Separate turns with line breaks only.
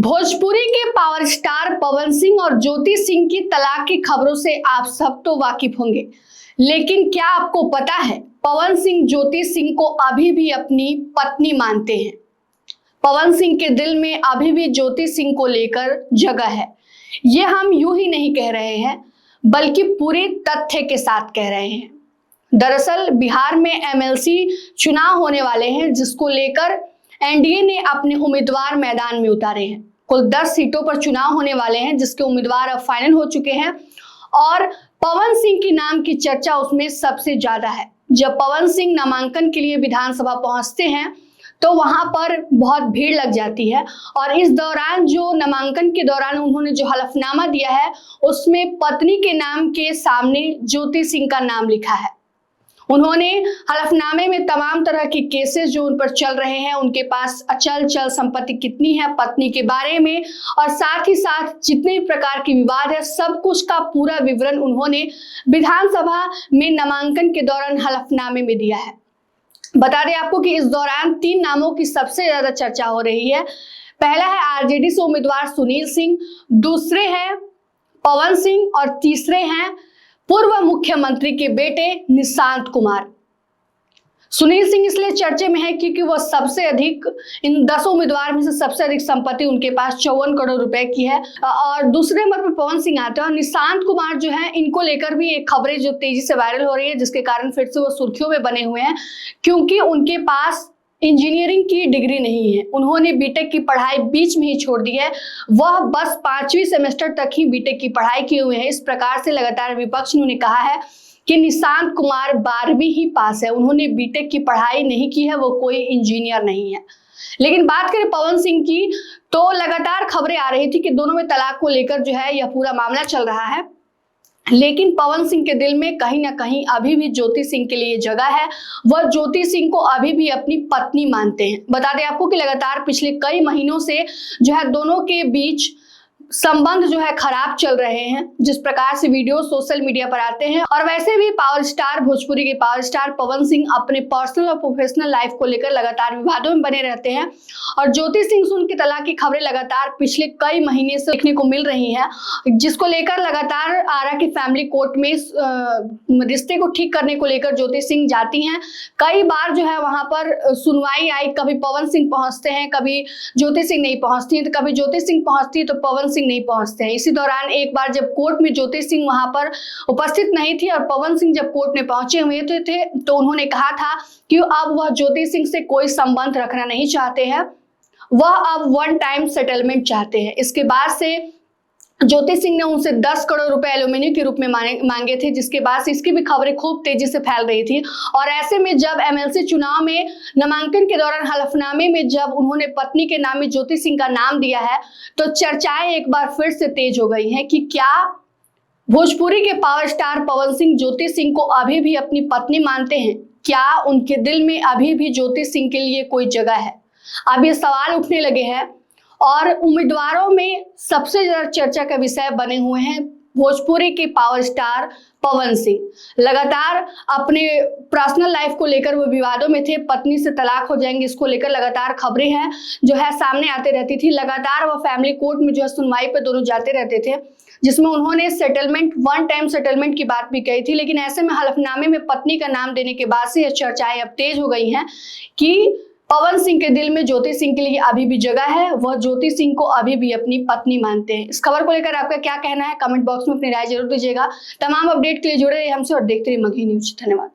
भोजपुरी के power star Pawan Singh और ज्योति सिंह की तलाक की खबरों से आप सब तो वाकिफ होंगे, लेकिन क्या आपको पता है पवन सिंह ज्योति सिंह को अभी भी अपनी पत्नी मानते हैं। पवन सिंह के दिल में अभी भी ज्योति सिंह को लेकर जगह है। ये हम यूं ही नहीं कह रहे हैं, बल्कि पूरे तथ्य के साथ कह रहे हैं। दरअसल बिहार में एमएलसी चुनाव होने वाले हैं, जिसको लेकर एनडीए ने अपने उम्मीदवार मैदान में उतारे हैं। कुल 10 सीटों पर चुनाव होने वाले हैं, जिसके उम्मीदवार अब फाइनल हो चुके हैं और पवन सिंह की नाम की चर्चा उसमें सबसे ज्यादा है। जब पवन सिंह नामांकन के लिए विधानसभा पहुंचते हैं तो वहां पर बहुत भीड़ लग जाती है और इस दौरान जो नामांकन के दौरान उन्होंने जो हलफनामा दिया है उसमें पत्नी के नाम के सामने ज्योति सिंह का नाम लिखा है। उन्होंने हलफनामे में तमाम तरह के केसेस जो उन पर चल रहे हैं, उनके पास अचल चल संपत्ति कितनी है, पत्नी के बारे में और साथ ही साथ जितने प्रकार के विवाद है, सब कुछ का पूरा विवरण उन्होंने विधानसभा में नामांकन के दौरान हलफनामे में दिया है। बता दें आपको कि इस दौरान 3 नामों की सबसे ज्यादा चर्चा हो रही है। पहला है आरजेडी से उम्मीदवार सुनील सिंह, दूसरे हैं पवन सिंह और तीसरे हैं पूर्व मुख्यमंत्री के बेटे निशांत कुमार। सुनील सिंह इसलिए चर्चे में है क्योंकि वह सबसे अधिक, इन 10 उम्मीदवार में से सबसे अधिक संपत्ति उनके पास 54 करोड़ रुपए की है और दूसरे नंबर पर पवन सिंह आते हैं। और निशांत कुमार जो है, इनको लेकर भी एक खबरें जो तेजी से वायरल हो रही है, जिसके कारण फिर से वो सुर्खियों में बने हुए हैं, क्योंकि उनके पास इंजीनियरिंग की डिग्री नहीं है। उन्होंने बीटेक की पढ़ाई बीच में ही छोड़ दी है। वह बस 5वीं सेमेस्टर तक ही बीटेक की पढ़ाई किए हुए हैं। इस प्रकार से लगातार विपक्ष ने कहा है कि निशांत कुमार 12वीं ही पास है, उन्होंने बीटेक की पढ़ाई नहीं की है, वो कोई इंजीनियर नहीं है। लेकिन बात करें पवन सिंह की, तो लगातार खबरें आ रही थी कि दोनों में तलाक को लेकर जो है यह पूरा मामला चल रहा है, लेकिन पवन सिंह के दिल में कहीं ना कहीं अभी भी ज्योति सिंह के लिए जगह है। वह ज्योति सिंह को अभी भी अपनी पत्नी मानते हैं। बता दें आपको कि लगातार पिछले कई महीनों से जो है दोनों के बीच संबंध जो है खराब चल रहे हैं। जिस प्रकार से वीडियो सोशल मीडिया पर आते हैं, और वैसे भी पावर स्टार, भोजपुरी के पावर स्टार पवन सिंह अपने पर्सनल और प्रोफेशनल लाइफ को लेकर लगातार विवादों में बने रहते हैं और ज्योति सिंह से उनकी तलाक की खबरें लगातार पिछले कई महीने से देखने को मिल रही है, जिसको लेकर लगातार आरा की फैमिली कोर्ट में रिश्ते को ठीक करने को लेकर ज्योति सिंह जाती हैं। कई बार जो है वहां पर सुनवाई आई, कभी पवन सिंह पहुंचते हैं, कभी ज्योति सिंह नहीं पहुंचती है, तो कभी ज्योति सिंह पहुंचती है तो पवन सिंह नहीं पहुंचते हैं। इसी दौरान एक बार जब कोर्ट में ज्योति सिंह वहां पर उपस्थित नहीं थी और पवन सिंह जब कोर्ट में पहुंचे हुए थे तो उन्होंने कहा था कि अब वह ज्योति सिंह से कोई संबंध रखना नहीं चाहते हैं, वह अब 1 टाइम सेटलमेंट चाहते हैं। इसके बाद से ज्योति सिंह ने उनसे 10 करोड़ रुपए एल्यूमिनियम के रूप में मांगे थे, जिसके बाद से इसकी भी खबरें खूब तेजी से फैल रही थी। और ऐसे में जब एमएलसी चुनाव में नामांकन के दौरान हलफनामे में जब उन्होंने पत्नी के नाम में ज्योति सिंह का नाम दिया है, तो चर्चाएं एक बार फिर से तेज हो गई हैं कि क्या भोजपुरी के पावर स्टार पवन सिंह ज्योति सिंह को अभी भी अपनी पत्नी मानते हैं? क्या उनके दिल में अभी भी ज्योति सिंह के लिए कोई जगह है? अब ये सवाल उठने लगे हैं और उम्मीदवारों में सबसे ज्यादा चर्चा का विषय बने हुए हैं भोजपुरी के पावर स्टार पवन सिंह। लगातार अपने पर्सनल लाइफ को लेकर वो विवादों में थे, पत्नी से तलाक हो जाएंगे इसको लेकर लगातार खबरें हैं जो है सामने आते रहती थी। लगातार वो फैमिली कोर्ट में जो है सुनवाई पे दोनों जाते रहते थे, जिसमें उन्होंने सेटलमेंट, 1 टाइम सेटलमेंट की बात भी कही थी। लेकिन ऐसे में हलफनामे में पत्नी का नाम देने के बाद से यह चर्चाएं अब तेज हो गई हैं कि पवन सिंह के दिल में ज्योति सिंह के लिए अभी भी जगह है, वह ज्योति सिंह को अभी भी अपनी पत्नी मानते हैं। इस खबर को लेकर आपका क्या कहना है? कमेंट बॉक्स में अपनी राय जरूर दीजिएगा। तमाम अपडेट के लिए जुड़े रहिए हमसे और देखते रहिए मगही न्यूज। धन्यवाद।